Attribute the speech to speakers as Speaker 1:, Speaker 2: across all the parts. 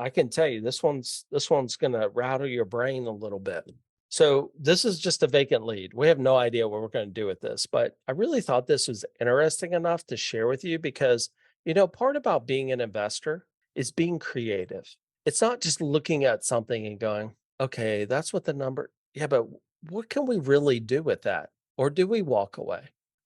Speaker 1: I can tell you this one's gonna rattle your brain a little bit. So this is just a vacant lead. We have no idea what we're going to do with this, but I really thought this was interesting enough to share with you because, part about being an investor is being creative. It's not just looking at something and going, okay, that's what the number, yeah, but what can we really do with that? Or do we walk away?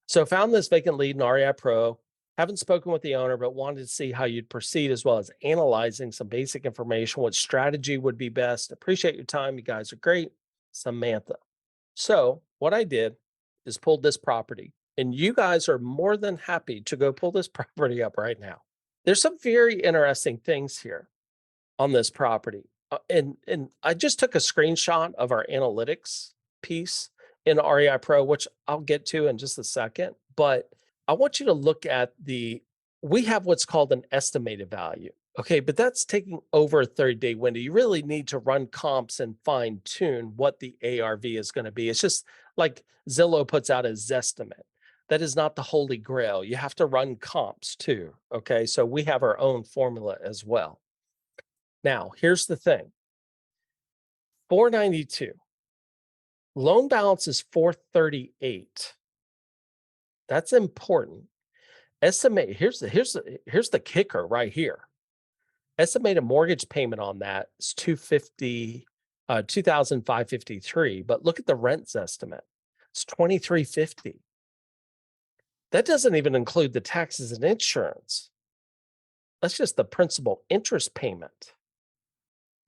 Speaker 1: So found this vacant lead in REI Pro. Haven't spoken with the owner, but wanted to see how you'd proceed as well as analyzing some basic information, what strategy would be best. Appreciate your time. You guys are great. Samantha. So what I did is pulled this property, and you guys are more than happy to go pull this property up right now. There's some very interesting things here on this property. And I just took a screenshot of our analytics piece in REI Pro, which I'll get to in just a second. But I want you to look at we have what's called an estimated value. Okay, but that's taking over a 30-day window. You really need to run comps and fine tune what the ARV is going to be. It's just like Zillow puts out a Zestimate. That is not the holy grail. You have to run comps too. Okay, so we have our own formula as well. Now, here's the thing. 492. Loan balance is 438. That's important. Estimate, here's the kicker right here. Estimated mortgage payment on that is 2,553. But look at the rents estimate. It's 2,350. That doesn't even include the taxes and insurance. That's just the principal interest payment.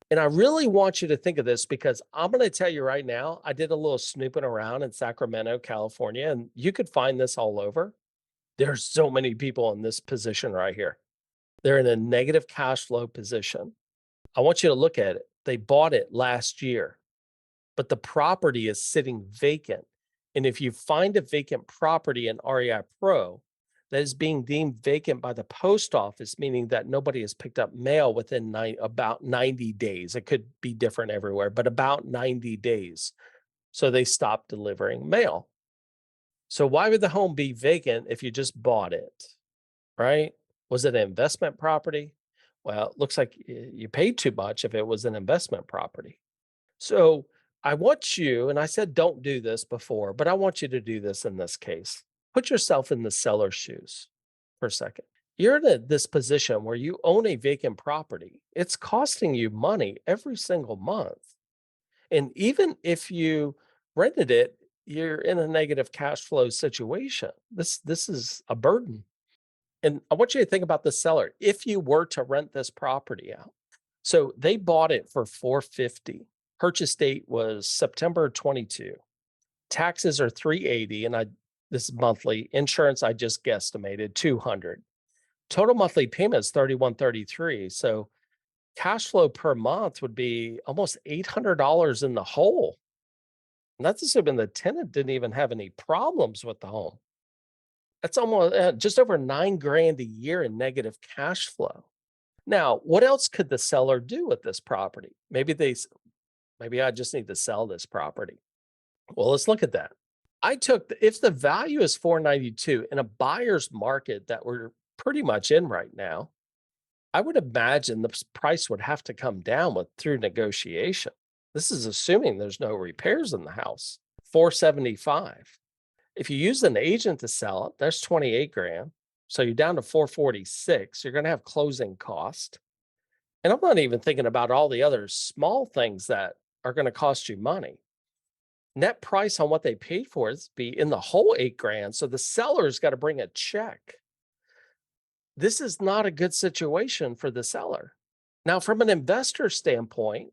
Speaker 1: And I really want you to think of this because I'm going to tell you right now, I did a little snooping around in Sacramento, California, and you could find this all over. There's so many people in this position right here. They're in a negative cash flow position. I want you to look at it. They bought it last year, but the property is sitting vacant. And if you find a vacant property in REI Pro that is being deemed vacant by the post office, meaning that nobody has picked up mail within about 90 days, it could be different everywhere, but about 90 days. So they stopped delivering mail. So why would the home be vacant if you just bought it, right? Was it an investment property? Well, it looks like you paid too much if it was an investment property. So I want you, and I said don't do this before, but I want you to do this in this case. Put yourself in the seller's shoes for a second. You're in this position where you own a vacant property. It's costing you money every single month. And even if you rented it, you're in a negative cash flow situation. This is a burden. And I want you to think about the seller. If you were to rent this property out, so they bought it for 450. Purchase date was September 22. Taxes are 380, and this is monthly. Insurance I just guesstimated 200. Total monthly payment is 3133. So cash flow per month would be almost $800 in the hole. And that's assuming the tenant didn't even have any problems with the home. That's almost just over 9 grand a year in negative cash flow. Now, what else could the seller do with this property? Maybe I just need to sell this property. Well, let's look at that. If the value is 492 in a buyer's market that we're pretty much in right now, I would imagine the price would have to come down through negotiation. This is assuming there's no repairs in the house. 475. If you use an agent to sell it, there's 28 grand. So you're down to 446. You're going to have closing cost. And I'm not even thinking about all the other small things that are going to cost you money. Net price on what they paid for is be in the whole 8 grand. So the seller's got to bring a check. This is not a good situation for the seller. Now, from an investor standpoint,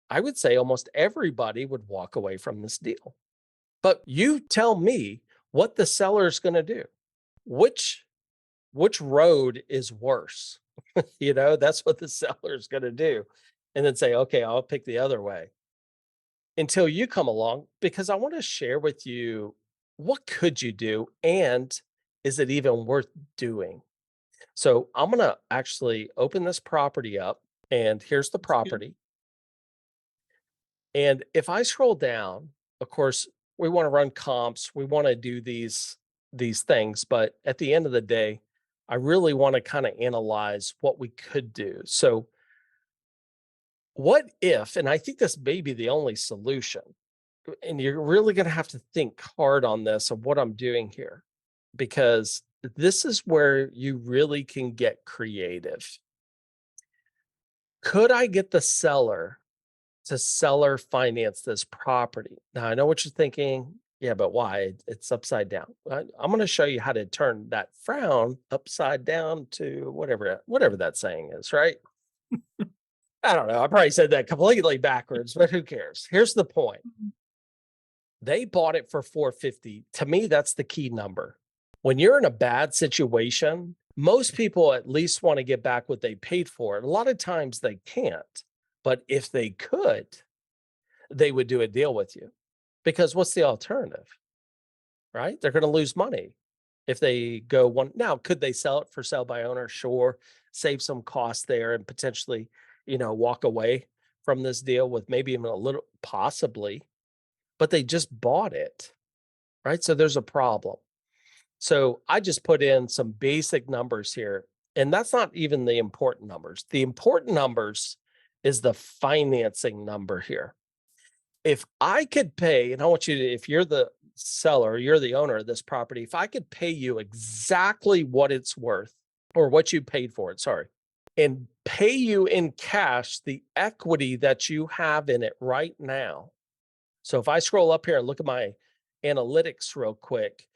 Speaker 1: I would say almost everybody would walk away from this deal. But you tell me what the seller is going to do. Which road is worse? That's what the seller is going to do. And then say, okay, I'll pick the other way until you come along, because I want to share with you what could you do and is it even worth doing? So I'm going to actually open this property up, and here's the
Speaker 2: That's good.
Speaker 1: property. And if I scroll down, of course, we want to run comps, we want to do these things, but at the end of the day, I really want to kind of analyze what we could do. So What if, and I think this may be the only solution, and you're really going to have to think hard on this of what I'm doing here, because this is where you really can get creative. Could I get the seller to seller finance this property? Now, I know what you're thinking. Yeah, but why? It's upside down. I'm going to show you how to turn that frown upside down to whatever that saying is, right? I don't know. I probably said that completely backwards, but who cares? Here's the point.
Speaker 2: Mhm.
Speaker 1: They bought it for 450. To me, that's the key number. When you're in a bad situation, most people at least want to get back what they paid for it. A lot of times they can't. But if they could, they would do a deal with you. Because what's the alternative? Right? They're going to lose money if they go one. Now, could they sell it for sale by owner? Sure. Save some cost there and potentially, walk away from this deal with maybe even a little, possibly, but they just bought it. Right? So there's a problem. So I just put in some basic numbers here, and that's not even the important numbers. The important numbers is the financing number here. If I could pay, and I want you to, if you're the seller, you're the owner of this property, if I could pay you exactly what it's worth or what you paid for it, sorry, and pay you in cash the equity that you have in it right now. So if I scroll up here and look at my analytics real quick,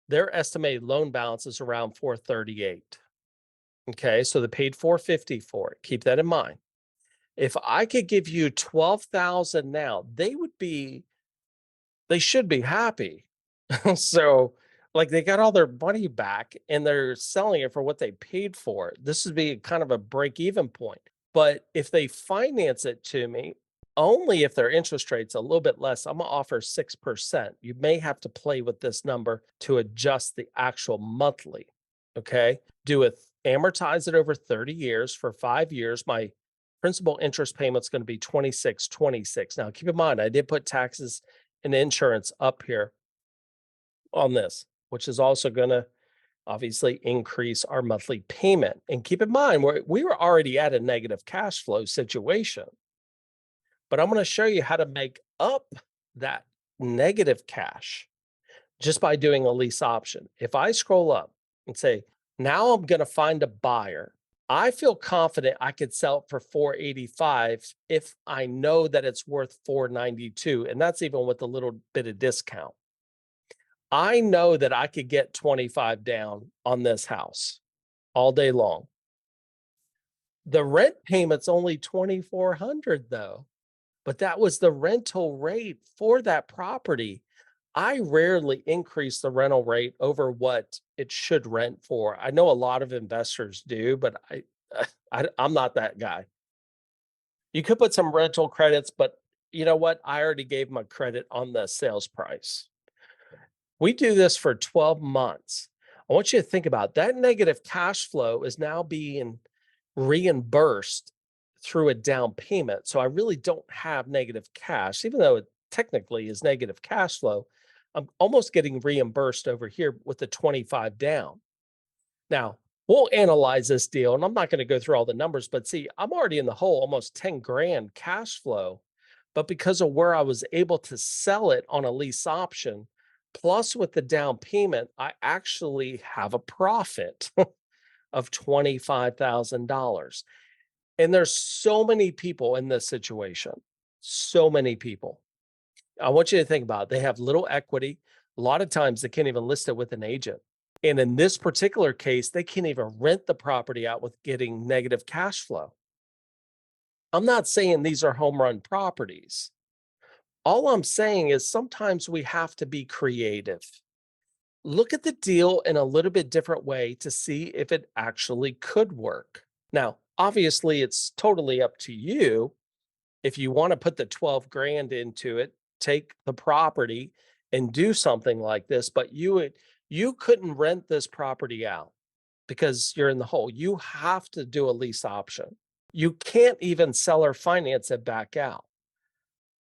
Speaker 1: their estimated loan balance is around 438. Okay, so they paid 450 for it. Keep that in mind. If I could give you 12,000 now, they should be happy. So, like, they got all their money back and they're selling it for what they paid for it. This would be kind of a break even point. But if they finance it to me, only if their interest rate's a little bit less, I'm gonna offer 6%. You may have to play with this number to adjust the actual monthly. Okay. Amortize it over 30 years for 5 years. My principal interest payment's going to be 2626. Now, keep in mind, I did put taxes and insurance up here on this, which is also going to obviously increase our monthly payment. And keep in mind, we were already at a negative cash flow situation, but I'm going to show you how to make up that negative cash just by doing a lease option. If I scroll up and say, now I'm going to find a buyer, I feel confident I could sell it for 485 if I know that it's worth 492. And that's even with a little bit of discount. I know that I could get 25 down on this house all day long. The rent payment's only 2,400 though, but that was the rental rate for that property. I rarely increase the rental rate over what it should rent for. I know a lot of investors do, but I'm not that guy. You could put some rental credits, but you know what? I already gave my credit on the sales price. We do this for 12 months. I want you to think about that negative cash flow is now being reimbursed through a down payment. So I really don't have negative cash, even though it technically is negative cash flow. I'm almost getting reimbursed over here with the 25 down. Now, we'll analyze this deal, and I'm not going to go through all the numbers, but see, I'm already in the hole, almost 10 grand cash flow. But because of where I was able to sell it on a lease option, plus with the down payment, I actually have a profit of $25,000. And there's so many people in this situation, so many people. I want you to think about it. They have little equity. A lot of times they can't even list it with an agent. And in this particular case, they can't even rent the property out with getting negative cash flow. I'm not saying these are home run properties. All I'm saying is sometimes we have to be creative. Look at the deal in a little bit different way to see if it actually could work. Now, obviously, it's totally up to you. If you want to put the 12 grand into it, take the property and do something like this, but you couldn't rent this property out because you're in the hole. You have to do a lease option. You can't even sell or finance it back out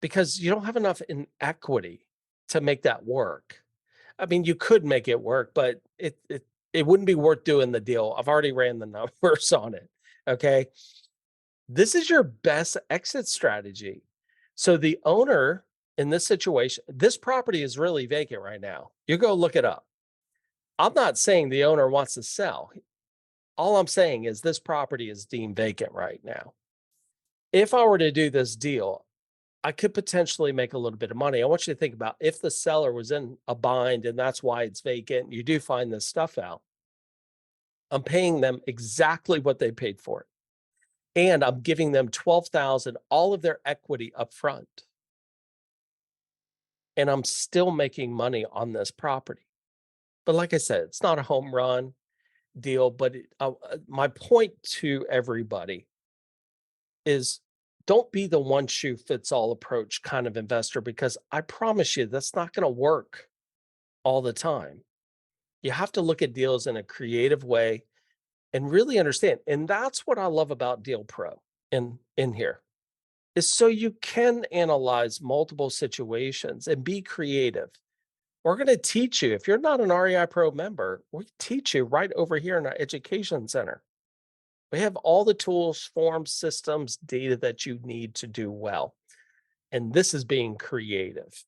Speaker 1: because you don't have enough in equity to make that work. I mean, you could make it work, but it wouldn't be worth doing the deal. I've already ran the numbers on it. Okay. This is your best exit strategy. So the owner in this situation, this property is really vacant right now. You go look it up. I'm not saying the owner wants to sell. All I'm saying is this property is deemed vacant right now. If I were to do this deal, I could potentially make a little bit of money. I want you to think about if the seller was in a bind and that's why it's vacant, you do find this stuff out. I'm paying them exactly what they paid for it. And I'm giving them 12,000, all of their equity up front. And I'm still making money on this property. But like I said, it's not a home run deal, but my point to everybody is don't be the one shoe fits all approach kind of investor because I promise you that's not going to work all the time. You have to look at deals in a creative way and really understand. And that's what I love about Deal Pro in here is so you can analyze multiple situations and be creative. We're going to teach you. If you're not an REI Pro member, we teach you right over here in our education center. We have all the tools, forms, systems, data that you need to do well. And this is being creative.